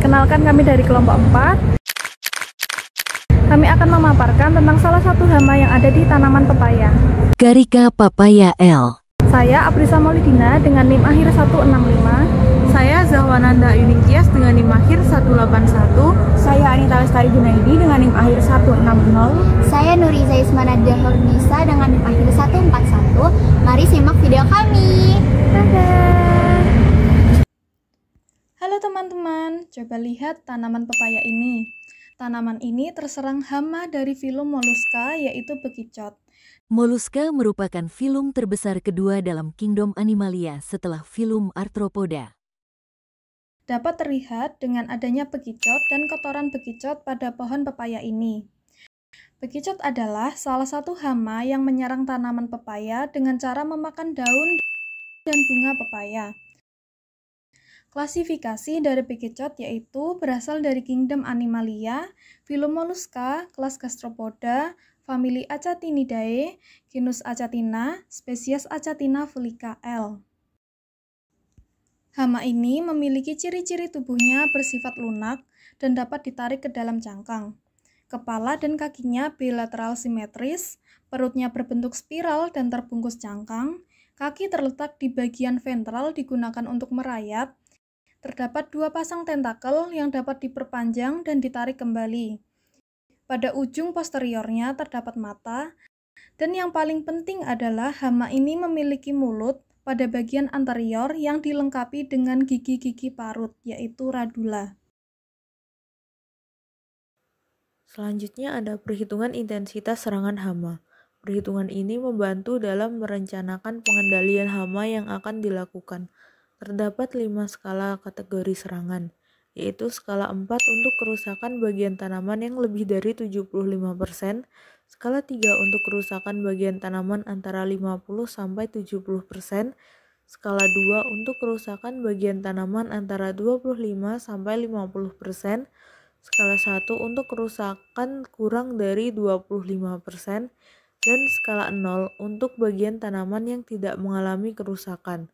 Perkenalkan, kami dari kelompok 4. Kami akan memaparkan tentang salah satu hama yang ada di tanaman pepaya. Carica papaya L. Saya Aprisa Maulidina dengan NIM akhir 165. Saya Zahwananda Yunikias dengan NIM akhir 181. Saya Anita Lestari Junaidi dengan NIM akhir 160. Saya Nuriza Ismana Dahornisa dengan NIM akhir 141. Mari simak video kami. Dadah! Halo teman-teman, coba lihat tanaman pepaya ini. Tanaman ini terserang hama dari filum Mollusca, yaitu bekicot. Mollusca merupakan filum terbesar kedua dalam kingdom Animalia setelah filum Arthropoda. Dapat terlihat dengan adanya bekicot dan kotoran bekicot pada pohon pepaya ini. Bekicot adalah salah satu hama yang menyerang tanaman pepaya dengan cara memakan daun dan bunga pepaya. Klasifikasi dari bekicot yaitu berasal dari kingdom Animalia, filum Mollusca, kelas Gastropoda, famili Acatinidae, genus Achatina, spesies Achatina fulica L. Hama ini memiliki ciri-ciri tubuhnya bersifat lunak dan dapat ditarik ke dalam cangkang. Kepala dan kakinya bilateral simetris, perutnya berbentuk spiral dan terbungkus cangkang, kaki terletak di bagian ventral digunakan untuk merayap. Terdapat 2 pasang tentakel yang dapat diperpanjang dan ditarik kembali. Pada ujung posteriornya terdapat mata, dan yang paling penting adalah hama ini memiliki mulut pada bagian anterior yang dilengkapi dengan gigi-gigi parut, yaitu radula. Selanjutnya ada perhitungan intensitas serangan hama. Perhitungan ini membantu dalam merencanakan pengendalian hama yang akan dilakukan. Terdapat 5 skala kategori serangan, yaitu skala 4 untuk kerusakan bagian tanaman yang lebih dari 75%, skala 3 untuk kerusakan bagian tanaman antara 50-70%, skala 2 untuk kerusakan bagian tanaman antara 25-50%, skala 1 untuk kerusakan kurang dari 25%, dan skala 0 untuk bagian tanaman yang tidak mengalami kerusakan.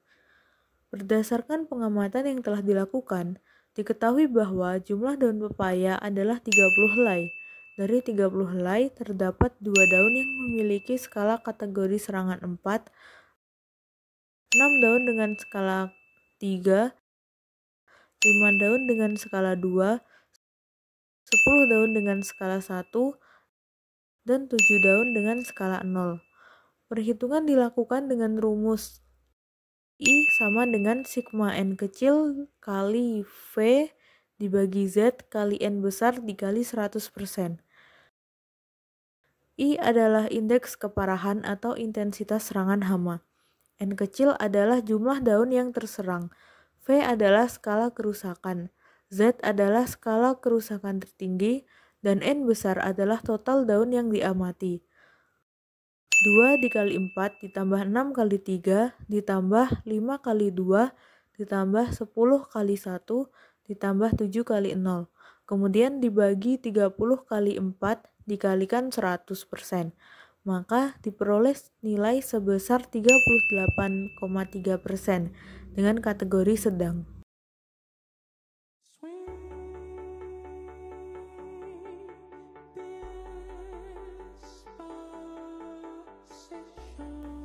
Berdasarkan pengamatan yang telah dilakukan, diketahui bahwa jumlah daun pepaya adalah 30 helai. Dari 30 helai, terdapat 2 daun yang memiliki skala kategori serangan 4, 6 daun dengan skala 3, 5 daun dengan skala 2, 10 daun dengan skala 1, dan 7 daun dengan skala 0. Perhitungan dilakukan dengan rumus I sama dengan sigma N kecil kali V dibagi Z kali N besar dikali 100%. I adalah indeks keparahan atau intensitas serangan hama. N kecil adalah jumlah daun yang terserang. V adalah skala kerusakan. Z adalah skala kerusakan tertinggi. Dan N besar adalah total daun yang diamati. 2 dikali 4 ditambah 6 kali 3 ditambah 5 kali 2 ditambah 10 kali 1 ditambah 7 kali 0. Kemudian dibagi 30 kali 4 dikalikan 100%. Maka diperoleh nilai sebesar 38,3% dengan kategori sedang.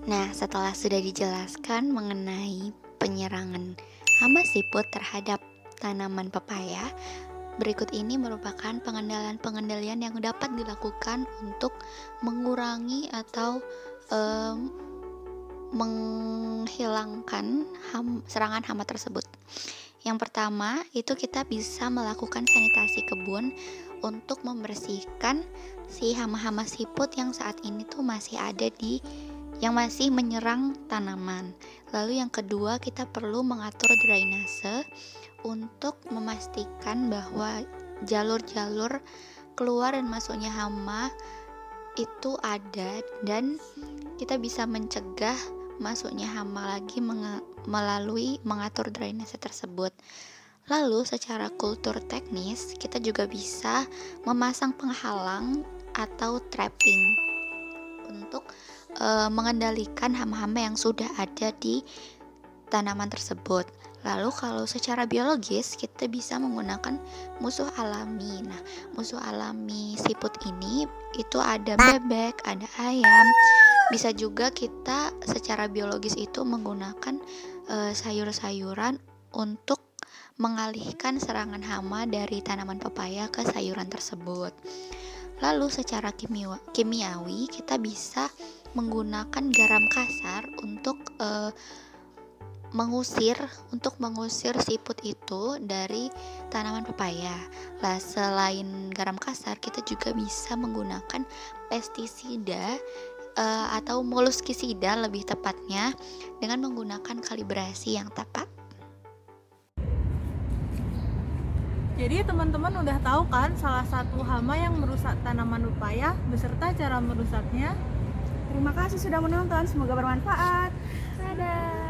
Nah, setelah sudah dijelaskan mengenai penyerangan hama siput terhadap tanaman pepaya, berikut ini merupakan pengendalian yang dapat dilakukan untuk mengurangi atau menghilangkan serangan hama tersebut. Yang pertama, itu kita bisa melakukan sanitasi kebun untuk membersihkan si hama-hama siput yang saat ini tuh masih ada yang masih menyerang tanaman. Lalu yang kedua, kita perlu mengatur drainase untuk memastikan bahwa jalur-jalur keluar dan masuknya hama itu ada, dan kita bisa mencegah masuknya hama lagi melalui mengatur drainase tersebut. Lalu secara kultur teknis, kita juga bisa memasang penghalang atau trapping untuk mengendalikan hama-hama yang sudah ada di tanaman tersebut. Lalu kalau secara biologis kita bisa menggunakan musuh alami. Nah, musuh alami siput ini itu ada bebek, ada ayam. Bisa juga kita secara biologis itu menggunakan sayur-sayuran untuk mengalihkan serangan hama dari tanaman pepaya ke sayuran tersebut. Lalu secara kimiawi kita bisa menggunakan garam kasar untuk mengusir siput itu dari tanaman pepaya. Lah, selain garam kasar, kita juga bisa menggunakan pestisida atau moluskisida lebih tepatnya, dengan menggunakan kalibrasi yang tepat. Jadi teman-teman udah tahu kan salah satu hama yang merusak tanaman pepaya beserta cara merusaknya? Terima kasih sudah menonton, semoga bermanfaat. Dadah.